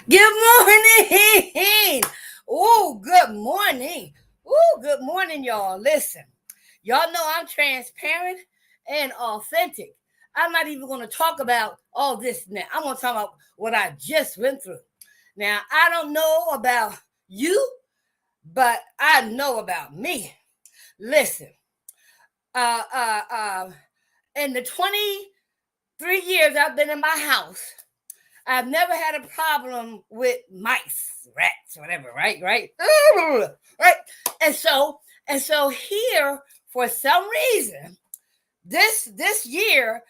Good morning. Oh, good morning. Oh, good morning, y'all. Listen, y'all know I'm transparent and authentic. I'm not even going to talk about all this now. I'm going to talk about what I just went through. Now, I don't know about you, but I know about me. Listen, uh, uh, uh, in the 23 years I've been in my house, I've never had a problem with mice, rats, whatever, right? Right? Right. And so here, for some reason, this year,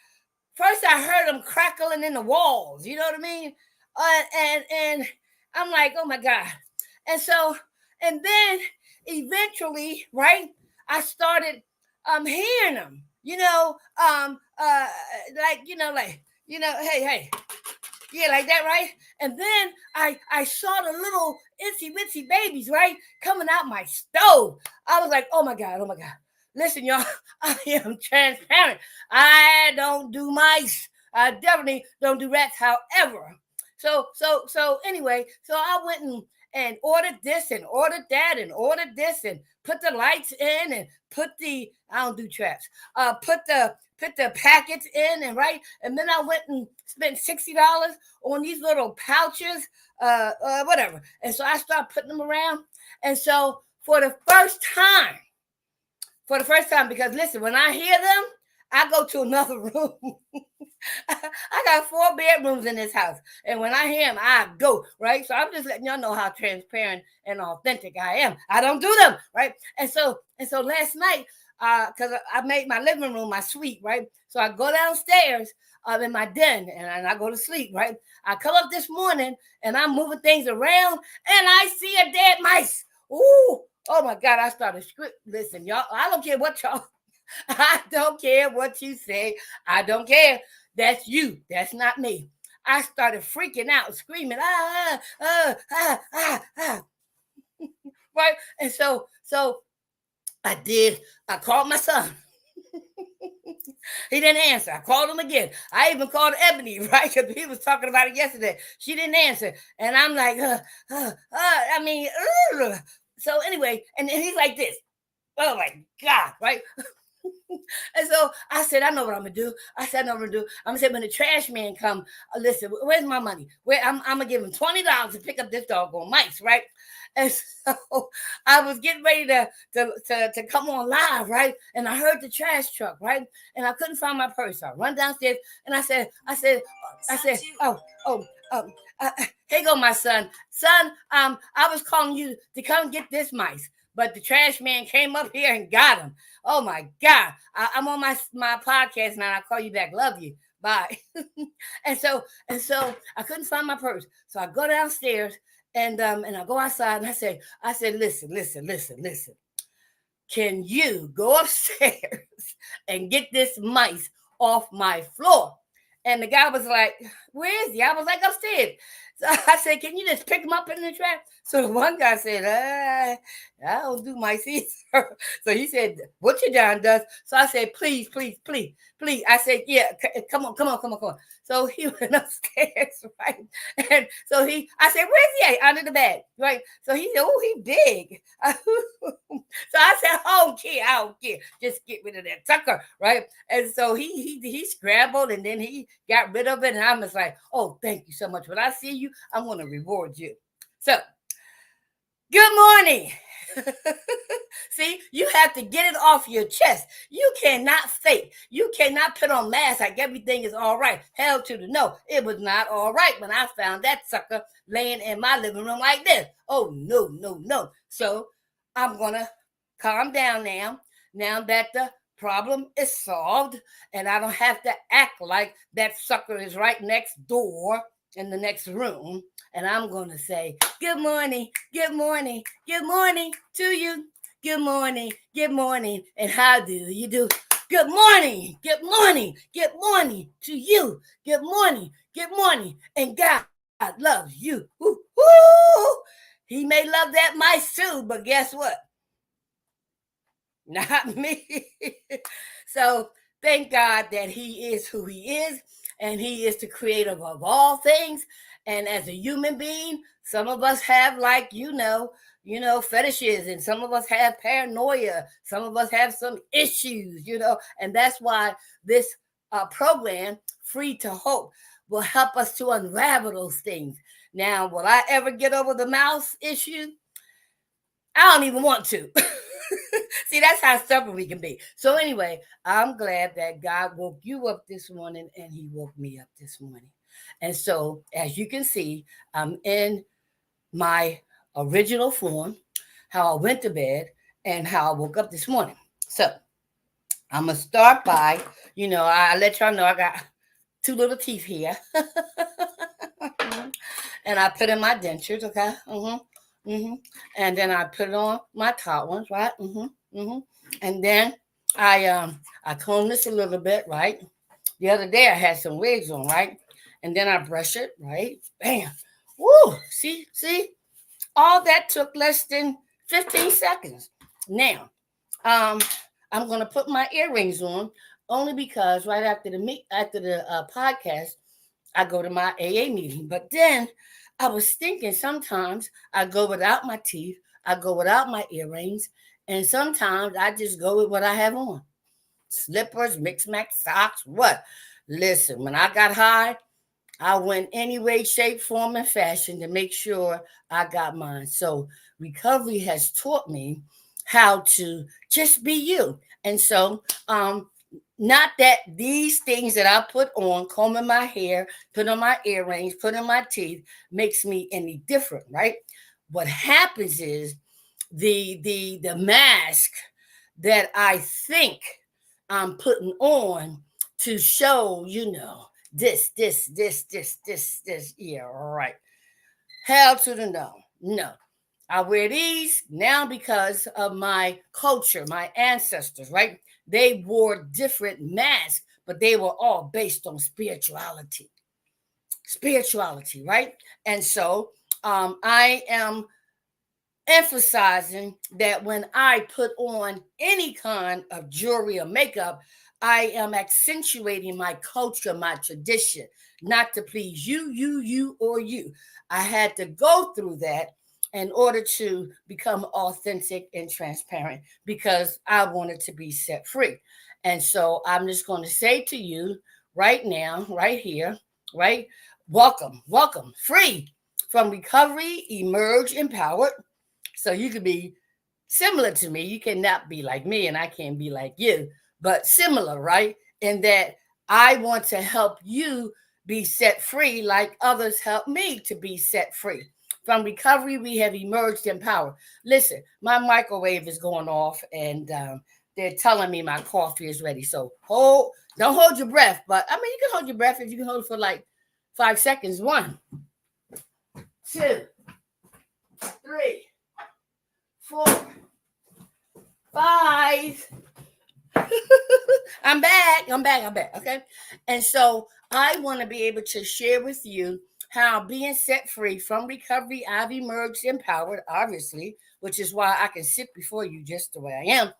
first I heard them crackling in the walls. You know what I mean? And I'm like, oh my God. And so and then eventually, right, I started hearing them. Like hey, yeah, like that, right? And then I saw the little itsy bitsy babies, right, coming out my stove. I was like, oh my God, oh my God. Listen, y'all, I am transparent. I don't do mice. I definitely don't do rats. However, so anyway, so I went and ordered this and ordered that and ordered this and put the lights in and put the I don't do traps. Put the packets in and right, and then I went and spent $60 on these little pouches, whatever. And so I started putting them around. And so for the first time, because listen, when I hear them, I go to another room. I got 4 bedrooms in this house, and when I hear them, I go right. So I'm just letting y'all know how transparent and authentic I am. I don't do them right, and so last night, because I made my living room my suite, right. So I go downstairs in my den, and I go to sleep, right. I come up this morning, and I'm moving things around, and I see a dead mice. Ooh, oh my God! I started script. Listen, y'all. I don't care what y'all. I don't care what you say. I don't care. That's you. That's not me. I started freaking out, screaming, right? And so I did. I called my son. He didn't answer. I called him again. I even called Ebony, right? Because he was talking about it yesterday. She didn't answer. And I'm like, I mean, so anyway, and he's like this. Oh my God, right? And so I said, I know what I'm gonna do. I said, I know what I'm gonna do. I'm gonna say when the trash man come, listen, where's my money? Where I'm gonna give him $20 to pick up this doggone mice, right? And so I was getting ready to come on live, right? And I heard the trash truck, right? And I couldn't find my purse. So I run downstairs and I said, here go my son. Son, I was calling you to come get this mice. But the trash man came up here and got him. Oh my God. I'm on my podcast now. I'll call you back. Love you. Bye. and so I couldn't find my purse. So I go downstairs and I go outside and I said, listen. Can you go upstairs and get this mice off my floor? And the guy was like, where is he? I was like, upstairs. So I said, can you just pick him up in the trap? So the one guy said, I don't do mice either. So he said, what your John does. So I said, please. I said, yeah, come on. So he went upstairs, right? And so I said, where's he at? Under the bed, right? So he said, oh, he big. So I said, I don't care. Just get rid of that sucker, right? And so he scrambled and then he got rid of it. And I'm just like, oh, thank you so much. When I see you, I'm going to reward you. So, good morning. See, you have to get it off your chest. You cannot fake. You cannot put on masks like everything is all right. Hell to the no. It was not all right when I found that sucker laying in my living room like this. Oh, no. So I'm going to calm down now that the problem is solved and I don't have to act like that sucker is right next door in the next room. And I'm going to say, good morning to you. Good morning. And how do you do? Good morning to you. Good morning. And God loves you. Woo. He may love that mice too, but guess what? Not me. So thank God that he is who he is. and he is the creator of all things. And as a human being, some of us have, like, fetishes, and some of us have paranoia, some of us have some issues, and that's why this program, Free to Hope, will help us to unravel those things. Now, will I ever get over the mouse issue? I don't even want to. See, that's how stubborn we can be. So anyway, I'm glad that God woke you up this morning, and he woke me up this morning. And so, as you can see, I'm in my original form, how I went to bed, and how I woke up this morning. So I'm going to start by, I let y'all know I got two little teeth here. And I put in my dentures, okay? And then I put on my top ones, right? And then I comb this a little bit, right? The other day I had some wigs on, right? And then I brush it, right? Bam. Woo! See? All that took less than 15 seconds. Now, I'm gonna put my earrings on only because right after the podcast, I go to my AA meeting. But then I was thinking sometimes I go without my teeth, I go without my earrings, and sometimes I just go with what I have on. Slippers, mix-max socks, what? Listen, when I got high, I went any way, shape, form, and fashion to make sure I got mine. So recovery has taught me how to just be you. And so, not that these things that I put on, combing my hair, put on my earrings, put on my teeth, makes me any different, right? What happens is the mask that I think I'm putting on to show, this. Yeah, right. Hell to the no. No. I wear these now because of my culture, my ancestors, right? They wore different masks, but they were all based on spirituality. Spirituality, right? And so I am emphasizing that when I put on any kind of jewelry or makeup, I am accentuating my culture, my tradition, not to please you, or you. I had to go through that in order to become authentic and transparent because I wanted to be set free. And so I'm just going to say to you right now, right here, right? Welcome, free from recovery, emerge empowered. So you could be similar to me. You cannot be like me, and I can't be like you, but similar, right? In that I want to help you be set free like others help me to be set free. From recovery, we have emerged in power. Listen, my microwave is going off, and they're telling me my coffee is ready. So don't hold your breath. But I mean, you can hold your breath if you can hold it for like 5 seconds. 1, 2, 3, 4, 5. I'm back. Okay. And so I want to be able to share with you how being set free from recovery, I've emerged empowered, obviously, which is why I can sit before you just the way I am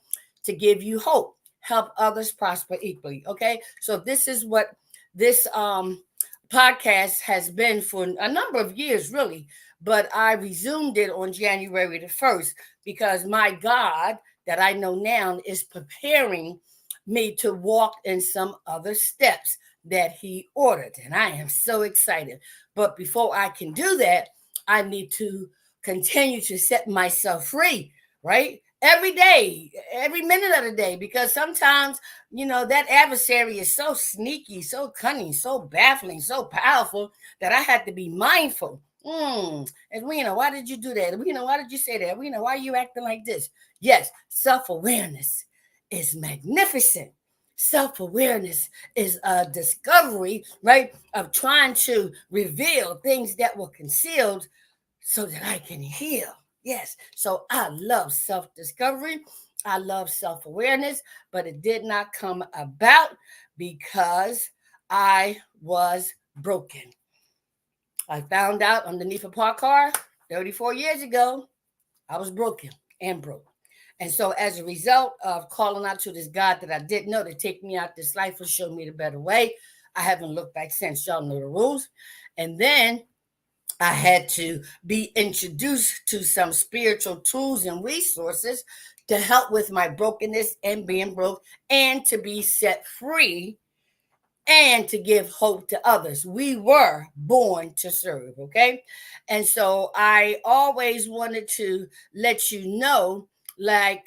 to give you hope, help others prosper equally. Okay. So this is what this podcast has been for a number of years, really. But I resumed it on January the 1st because my God that I know now is preparing me to walk in some other steps that he ordered. And I am so excited. But before I can do that, I need to continue to set myself free, right? Every day, every minute of the day, because sometimes, that adversary is so sneaky, so cunning, so baffling, so powerful that I had to be mindful. Edwina, why did you do that? Edwina, why did you say that? Edwina, why are you acting like this? Yes, self-awareness is magnificent. Self-awareness is a discovery, right, of trying to reveal things that were concealed so that I can heal. Yes, so I love self-discovery. I love self-awareness, but it did not come about because I was broken. I found out underneath a parked car 34 years ago, I was broken and broke. And so as a result of calling out to this God that I didn't know to take me out this life and show me the better way, I haven't looked back since. Y'all know the rules. And then I had to be introduced to some spiritual tools and resources to help with my brokenness and being broke, and to be set free and to give hope to others. We were born to serve, okay? And so I always wanted to let you know, like,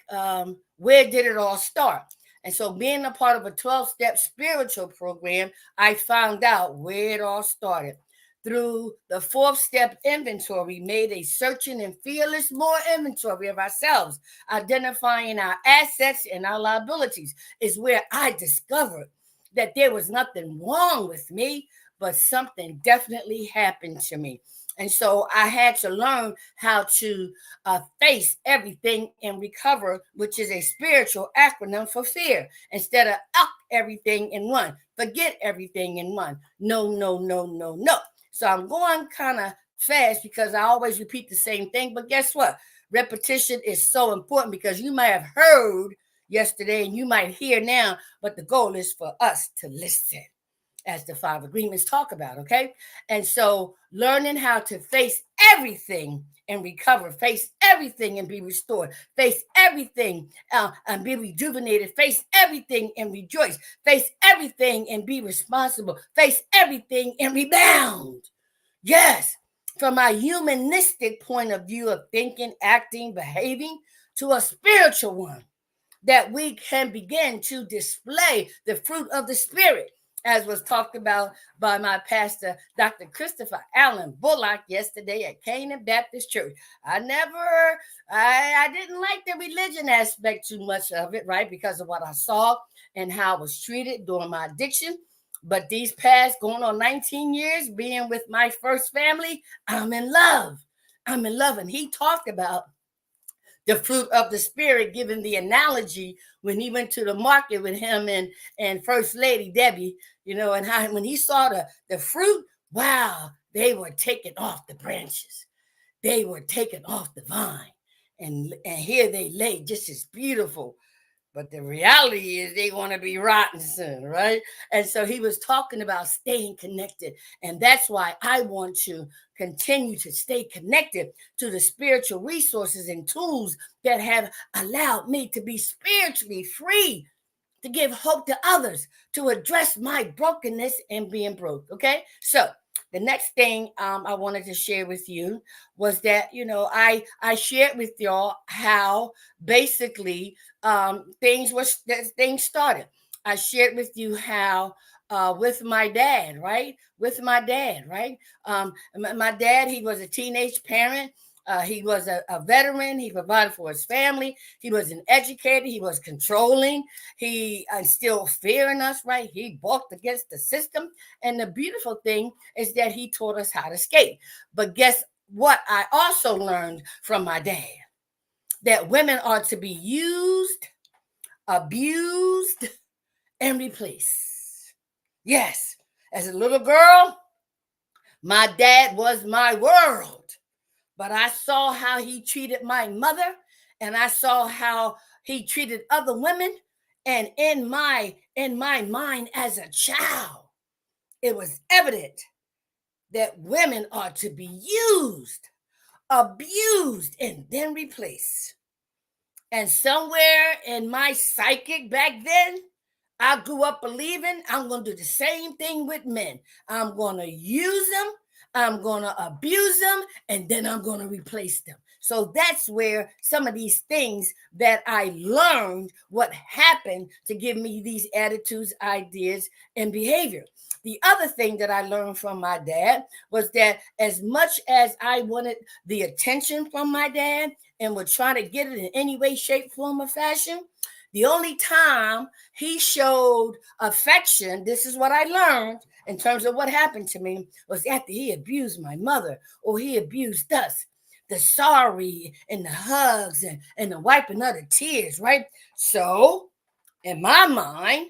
where did it all start? And so, being a part of a 12-step spiritual program, I found out where it all started. Through the fourth step inventory, made a searching and fearless more inventory of ourselves, identifying our assets and our liabilities, is where I discovered that there was nothing wrong with me, but something definitely happened to me. And so I had to learn how to face everything and recover, which is a spiritual acronym for fear. Instead of up everything in one, forget everything in one. No, no, no, no, no. So I'm going kind of fast because I always repeat the same thing. But guess what? Repetition is so important, because you might have heard yesterday and you might hear now, but the goal is for us to listen, as the five agreements talk about, okay? And so learning how to face everything and recover, face everything and be restored, face everything and be rejuvenated, face everything and rejoice, face everything and be responsible, face everything and rebound. Yes, from a humanistic point of view of thinking, acting, behaving, to a spiritual one, that we can begin to display the fruit of the Spirit, as was talked about by my pastor, Dr. Christopher Allen Bullock, yesterday at Canaan Baptist Church. I didn't like the religion aspect too much of it, right? Because of what I saw and how I was treated during my addiction. But these past going on 19 years being with my first family, I'm in love. I'm in love. And he talked about the fruit of the Spirit, given the analogy when he went to the market with him and First Lady Debbie, and how when he saw the fruit, wow, they were taken off the branches. They were taken off the vine. And here they lay just as beautiful. But the reality is they want to be rotten soon, right? And so he was talking about staying connected. And that's why I want to continue to stay connected to the spiritual resources and tools that have allowed me to be spiritually free, to give hope to others, to address my brokenness and being broke. Okay. So the next thing I wanted to share with you was that, I shared with y'all how basically things started. I shared with you how with my dad, right? With my dad, right? My dad, he was a teenage parent. He was a veteran. He provided for his family. He was an educator. He was controlling. He instilled fear in us, right? He balked against the system. And the beautiful thing is that he taught us how to skate. But guess what? I also learned from my dad that women are to be used, abused, and replaced. Yes, as a little girl, my dad was my world. But I saw how he treated my mother, and I saw how he treated other women. And in my mind as a child, it was evident that women are to be used, abused, and then replaced. And somewhere in my psychic back then, I grew up believing I'm going to do the same thing with men. I'm going to use them, I'm going to abuse them, and then I'm going to replace them. So that's where some of these things that I learned what happened to give me these attitudes, ideas, and behavior. The other thing that I learned from my dad was that as much as I wanted the attention from my dad and would try to get it in any way, shape, form, or fashion, the only time he showed affection, this is what I learned in terms of what happened to me, was after he abused my mother or he abused us. The sorry and the hugs and the wiping of the tears, right? So in my mind,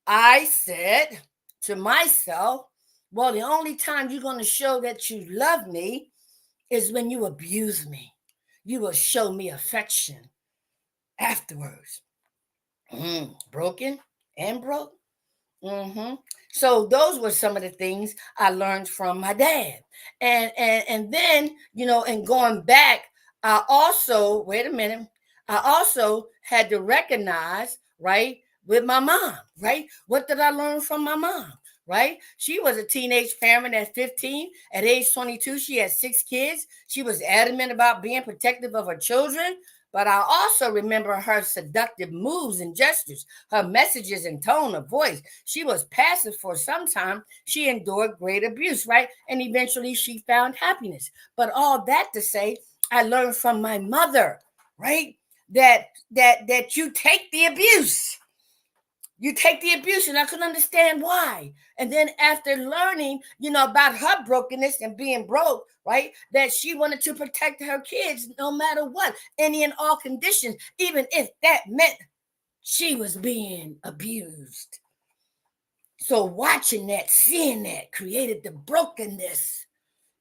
I said to myself, well, the only time you're going to show that you love me is when you abuse me. You will show me affection afterwards. Broken and broke. So those were some of the things I learned from my dad. And then, and going back, I also, wait a minute, I also had to recognize, right, with my mom, right? What did I learn from my mom? Right? She was a teenage parent at 15. At age 22, she had 6 kids. She was adamant about being protective of her children. But I also remember her seductive moves and gestures, her messages and tone of voice. She was passive for some time. She endured great abuse, right? And eventually she found happiness. But all that to say, I learned from my mother, right? That you take the abuse. You take the abuse, and I couldn't understand why. And then after learning, about her brokenness and being broke, right, that she wanted to protect her kids no matter what, any and all conditions, even if that meant she was being abused. So watching that, seeing that created the brokenness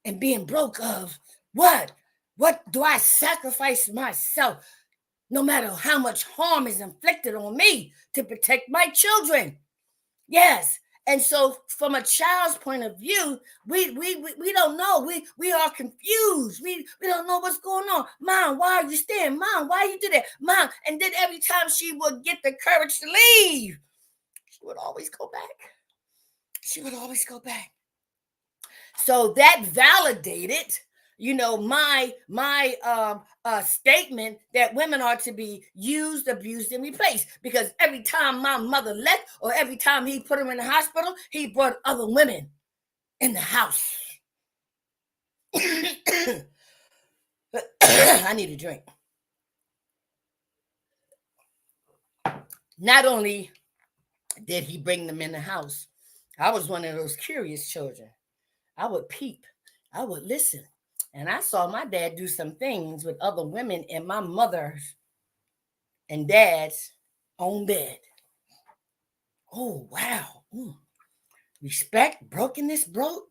and being broke of what? What do I sacrifice myself, no matter how much harm is inflicted on me, to protect my children? Yes. And so from a child's point of view, we don't know. We are confused. We don't know what's going on. Mom, why are you staying? Mom, why you do that? Mom. And then every time she would get the courage to leave, she would always go back. She would always go back. So that validated, my statement that women are to be used, abused, and replaced. Because every time my mother left, or every time he put her in the hospital, he brought other women in the house. I need a drink. Not only did he bring them in the house, I was one of those curious children. I would peep, I would listen. And I saw my dad do some things with other women in my mother's and dad's own bed. Oh, wow. Respect, brokenness, broke.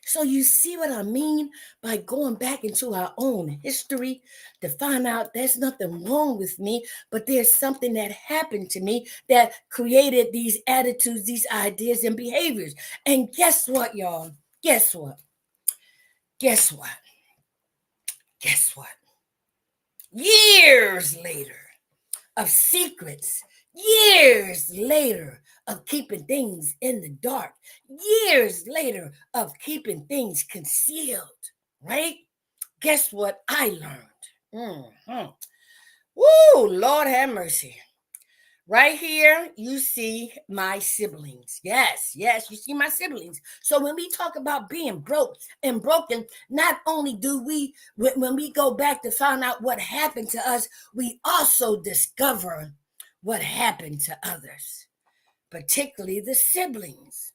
So you see what I mean by going back into our own history to find out there's nothing wrong with me, but there's something that happened to me that created these attitudes, these ideas, and behaviors. And guess what, y'all? Guess what? Guess what? Guess what? Years later of secrets, years later of keeping things in the dark, years later of keeping things concealed, right? Guess what I learned? Woo, Lord have mercy. Right here, you see my siblings. Yes, you see my siblings. So when we talk about being broke and broken, not only do we, when we go back to find out what happened to us, we also discover what happened to others, particularly the siblings.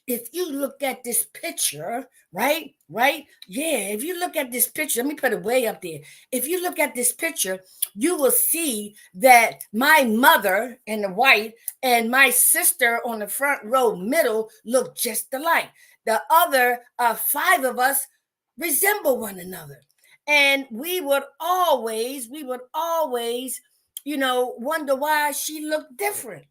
If you look at this picture, right? Yeah, if you look at this picture, let me put it way up there. If you look at this picture, you will see that my mother in the white and my sister on the front row middle look just alike. The other 5 of us resemble one another. And we would always, wonder why she looked different.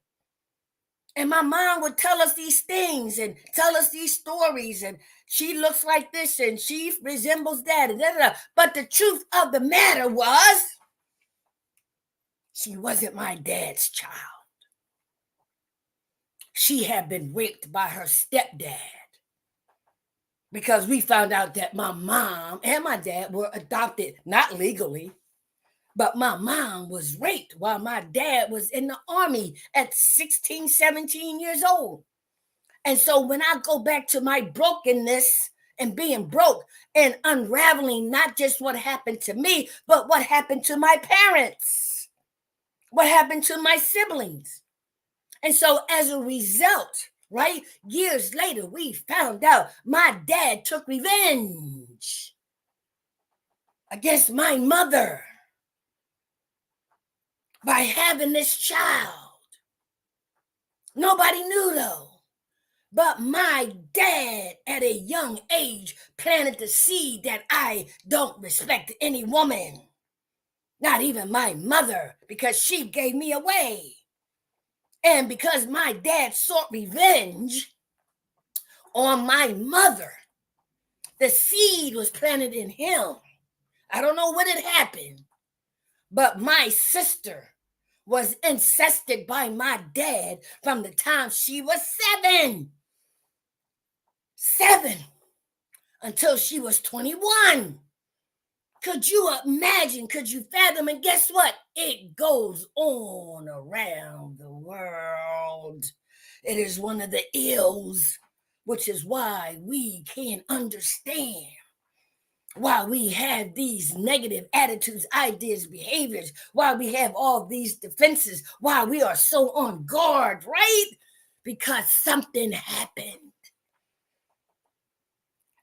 And my mom would tell us these things and tell us these stories, and she looks like this and she resembles that. And But the truth of the matter was, she wasn't my dad's child. She had been raped by her stepdad, because we found out that my mom and my dad were adopted, not legally. But my mom was raped while my dad was in the army at 16, 17 years old. And so when I go back to my brokenness and being broke and unraveling not just what happened to me, but what happened to my parents, what happened to my siblings. And so as a result, right, years later, we found out my dad took revenge against my mother by having this child. Nobody knew though. But my dad at a young age planted the seed that I don't respect any woman, not even my mother, because she gave me away. And because my dad sought revenge on my mother, the seed was planted in him. I don't know what had happened, but my sister was incested by my dad from the time she was 7. 7 until she was 21. Could you imagine? Could you fathom? And guess what? It goes on around the world. It is one of the ills, which is why we can't understand why we have these negative attitudes, ideas, behaviors, why we have all these defenses, why we are so on guard, right? Because something happened.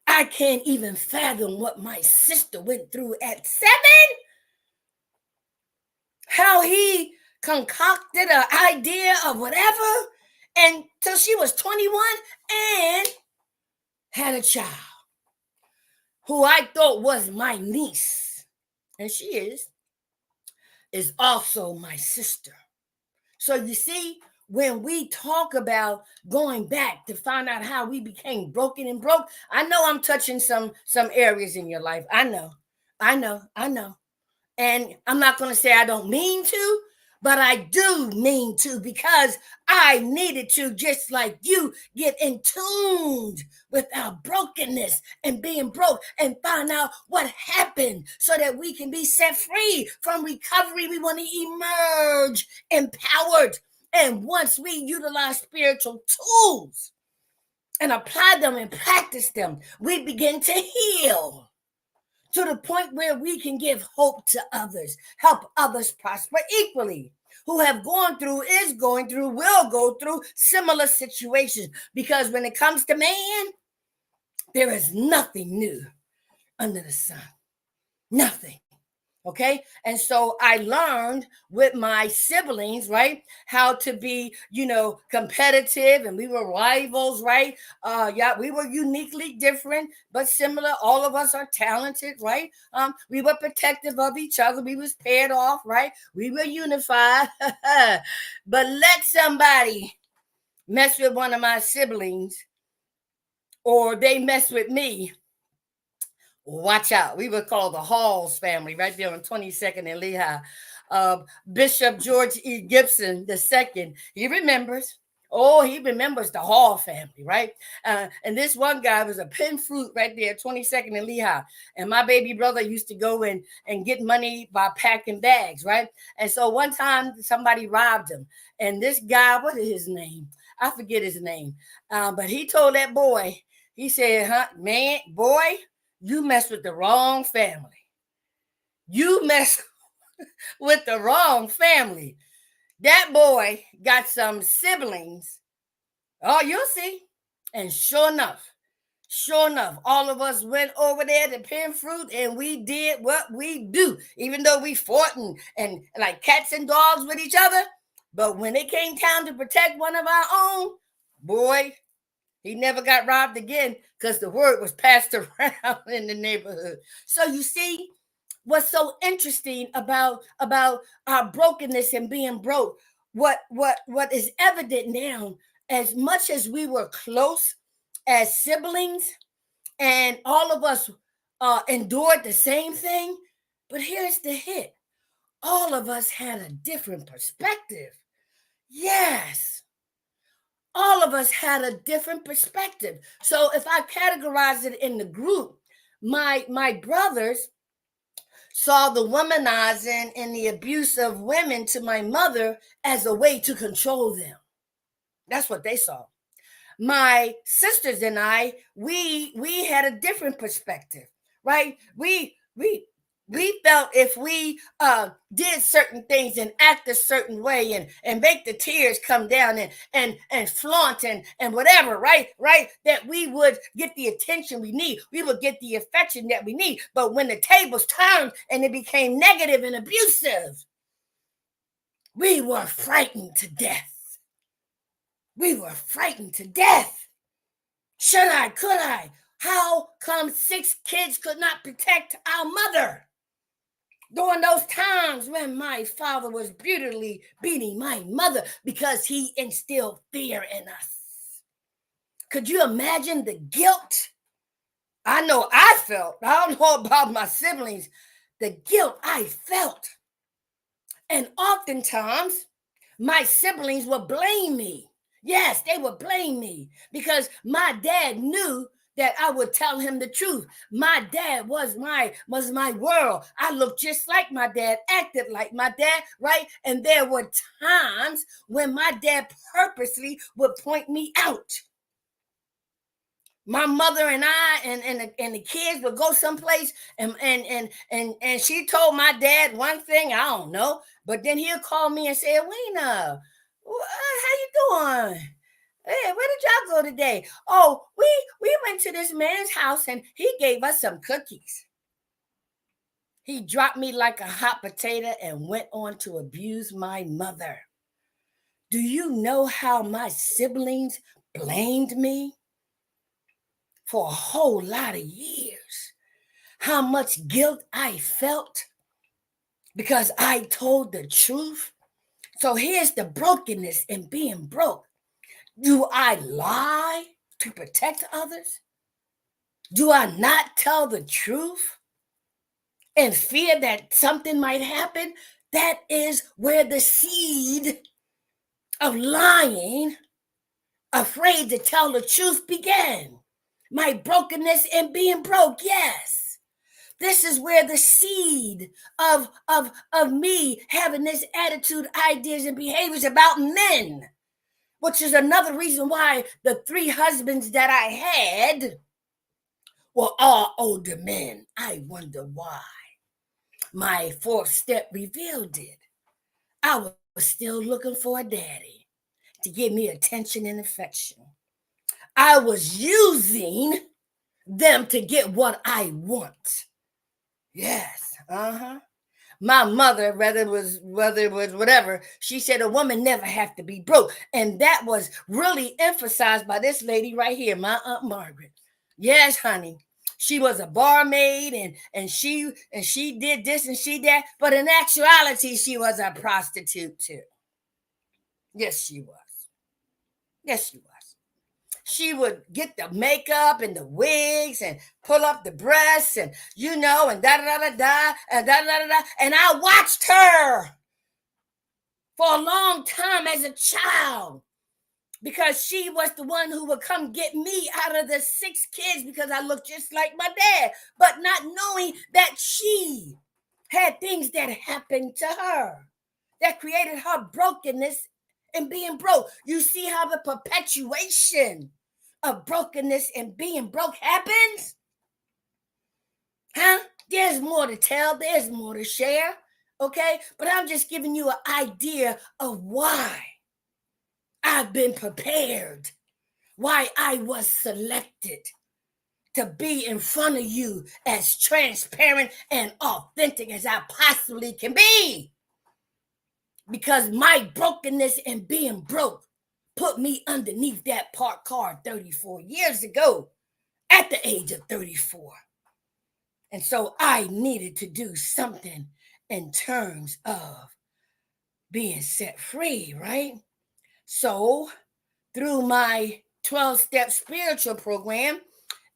I can't even fathom what my sister went through at 7. How he concocted an idea of whatever until she was 21 and had a child who I thought was my niece, and she is also my sister. So you see, when we talk about going back to find out how we became broken and broke, I know I'm touching some areas in your life. I know. And I'm not going to say I don't mean to, but I do mean to, because I needed to, just like you, get in tune with our brokenness and being broke and find out what happened so that we can be set free from recovery. We want to emerge empowered. And once we utilize spiritual tools and apply them and practice them, we begin to heal to the point where we can give hope to others, help others prosper equally, who have gone through, is going through, will go through similar situations. Because when it comes to man, there is nothing new under the sun. Nothing. Okay. And so I learned with my siblings, right, how to be, competitive, and we were rivals, right? Yeah, we were uniquely different, but similar. All of us are talented, right? We were protective of each other. We was paired off, right? We were unified. But let somebody mess with one of my siblings, or they mess with me, watch out. We were called the Halls family right there on 22nd and Lehigh. Bishop George E. Gibson II, he remembers. Oh, he remembers the Hall family, right? And this one guy was a pin fruit right there, 22nd and Lehigh. And my baby brother used to go in and get money by packing bags, right? And so one time somebody robbed him. And this guy, what is his name? I forget his name. But he told that boy, he said, man, boy, you mess with the wrong family. You mess with the wrong family. That boy got some siblings. Oh, you'll see. And sure enough, all of us went over there to pin fruit, and we did what we do, even though we fought and like cats and dogs with each other. But when it came time to protect one of our own, boy, he never got robbed again, because the word was passed around in the neighborhood. So you see, what's so interesting about our brokenness and being broke, what is evident now, as much as we were close as siblings and all of us endured the same thing, but here's the hit. All of us had a different perspective. Yes. All of us had a different perspective. So if I categorize it in the group, my brothers saw the womanizing and the abuse of women to my mother as a way to control them. That's what they saw. My sisters and I, we had a different perspective, right? We felt if we did certain things and act a certain way and make the tears come down and flaunt and whatever, right, that we would get the attention we need. We would get the affection that we need. But when the tables turned and it became negative and abusive, we were frightened to death. We were frightened to death. Should I? Could I? How come 6 kids could not protect our mother? During those times when my father was brutally beating my mother because he instilled fear in us. Could you imagine the guilt? I know I felt. I don't know about my siblings. The guilt I felt. And oftentimes, my siblings would blame me. Yes, they would blame me because my dad knew that I would tell him the truth. My dad was my world. I looked just like my dad, acted like my dad, right? And there were times when my dad purposely would point me out. My mother and I and the kids would go someplace and she told my dad one thing, I don't know, but then he'll call me and say, Edwina, how you doing? Hey, where did y'all go today? Oh, we went to this man's house and he gave us some cookies. He dropped me like a hot potato and went on to abuse my mother. Do you know how my siblings blamed me? For a whole lot of years, how much guilt I felt because I told the truth. So here's the brokenness in being broke. Do I lie to protect others? Do I not tell the truth in fear that something might happen? That is where the seed of lying, afraid to tell the truth, began. My brokenness in being broke, yes. This is where the seed of me having this attitude, ideas, and behaviors about men, which is another reason why the 3 husbands that I had were all older men. I wonder why. My 4th step revealed it. I was still looking for a daddy to give me attention and affection. I was using them to get what I want. Yes, My mother, whether it was whatever, she said a woman never have to be broke, and that was really emphasized by this lady right here, my Aunt Margaret. Yes, honey, she was a barmaid, and she did this and she that, but in actuality, she was a prostitute too. Yes, she was. Yes, she was. She would get the makeup and the wigs and pull up the breasts and and da da da da and da da da da. And I watched her for a long time as a child because she was the one who would come get me out of the 6 kids because I looked just like my dad, but not knowing that she had things that happened to her that created her brokenness and being broke. You see how the perpetuation of brokenness and being broke happens? There's more to tell. There's more to share. Okay? But I'm just giving you an idea of why I've been prepared, why I was selected to be in front of you as transparent and authentic as I possibly can be. Because my brokenness and being broke put me underneath that parked car 34 years ago at the age of 34. And so I needed to do something in terms of being set free, right? So through my 12-step spiritual program,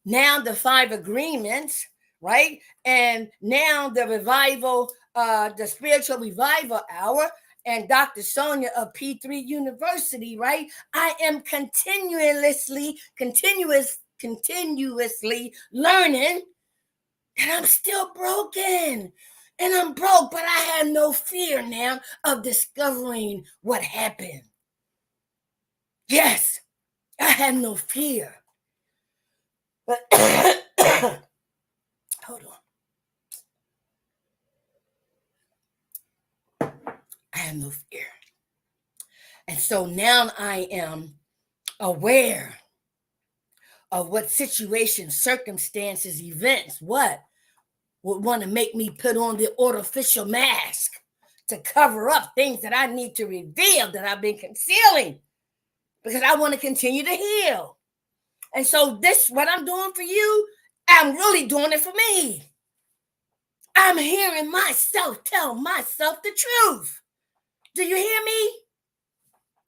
now the 5 agreements, right? And now the revival, the spiritual revival hour, and Dr. Sonia of P3 University, right? I am continuously learning that I'm still broken. And I'm broke, but I have no fear now of discovering what happened. Yes, I have no fear. But hold on. I have no fear. And so now I am aware of what situations, circumstances, events, what would want to make me put on the artificial mask to cover up things that I need to reveal that I've been concealing because I want to continue to heal. And so this, what I'm doing for you, I'm really doing it for me. I'm hearing myself tell myself the truth. Do you hear me?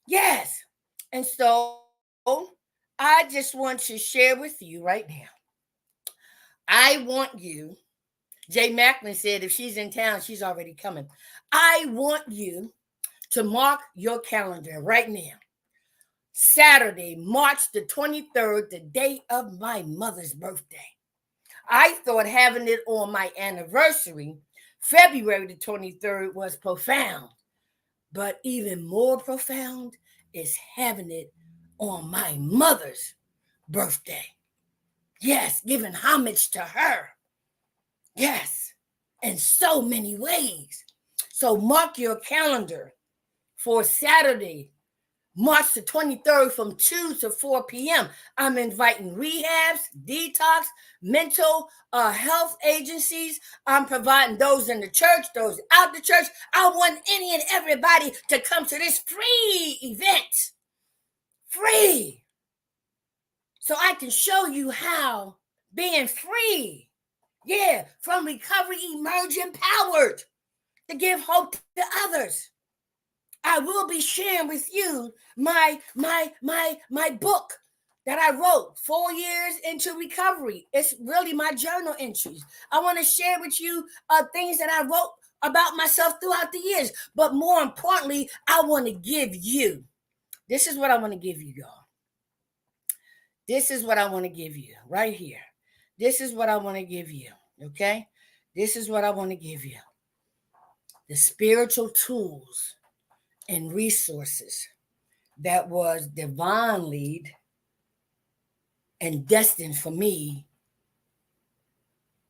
Yes. And so I just want to share with you right now. I want you, Jay Macklin said if she's in town, she's already coming. I want you to mark your calendar right now. Saturday, March the 23rd, the day of my mother's birthday. I thought having it on my anniversary, February the 23rd, was profound. But even more profound is having it on my mother's birthday. Yes, giving homage to her. Yes, in so many ways. So mark your calendar for Saturday, March the 23rd from 2 to 4 p.m. I'm inviting rehabs, detox, mental health agencies. I'm providing those in the church, those out the church. I want any and everybody to come to this free event. Free. So I can show you how being free, from recovery emerge empowered to give hope to others. I will be sharing with you my book that I wrote 4 years into recovery. It's really my journal entries. I want to share with you things that I wrote about myself throughout the years. But more importantly, I want to give you. This is what I want to give you, y'all. This is what I want to give you right here. This is what I want to give you, okay? This is what I want to give you. The spiritual tools and resources that was divinely and destined for me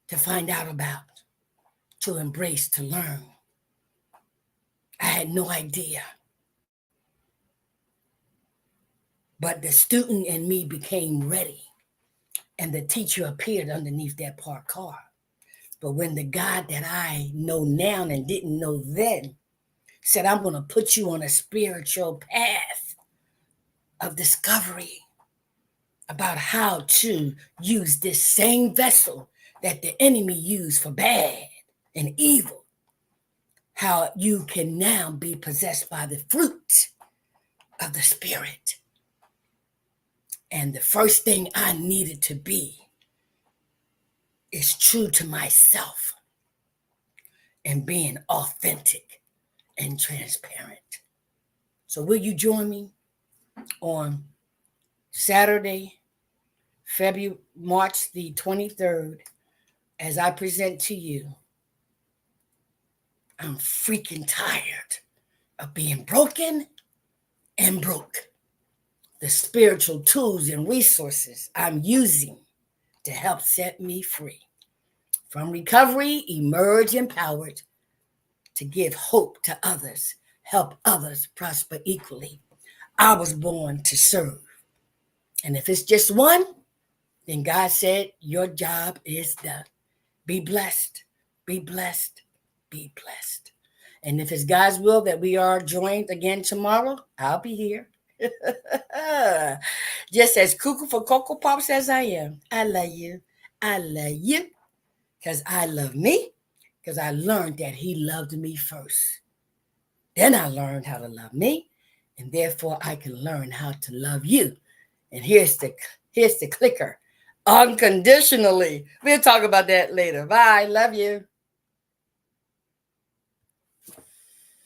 to find out about, to embrace, to learn. I had no idea. But the student in me became ready, and the teacher appeared underneath that parked car. But when the God that I know now and didn't know then said, I'm going to put you on a spiritual path of discovery about how to use this same vessel that the enemy used for bad and evil, how you can now be possessed by the fruit of the Spirit. And the first thing I needed to be is true to myself and being authentic and transparent. So will you join me on Saturday, March the 23rd, as I present to you? I'm freaking tired of being broken and broke. The spiritual tools and resources I'm using to help set me free. From recovery, emerge empowered to give hope to others, help others prosper equally. I was born to serve. And if it's just one, then God said, your job is done. Be blessed, be blessed, be blessed. And if it's God's will that we are joined again tomorrow, I'll be here. Just as cuckoo for Cocoa Pops as I am. I love you. I love you. Because I love me. Because I learned that he loved me first. Then I learned how to love me. And therefore I can learn how to love you. And here's the clicker. Unconditionally. We'll talk about that later. Bye. Love you.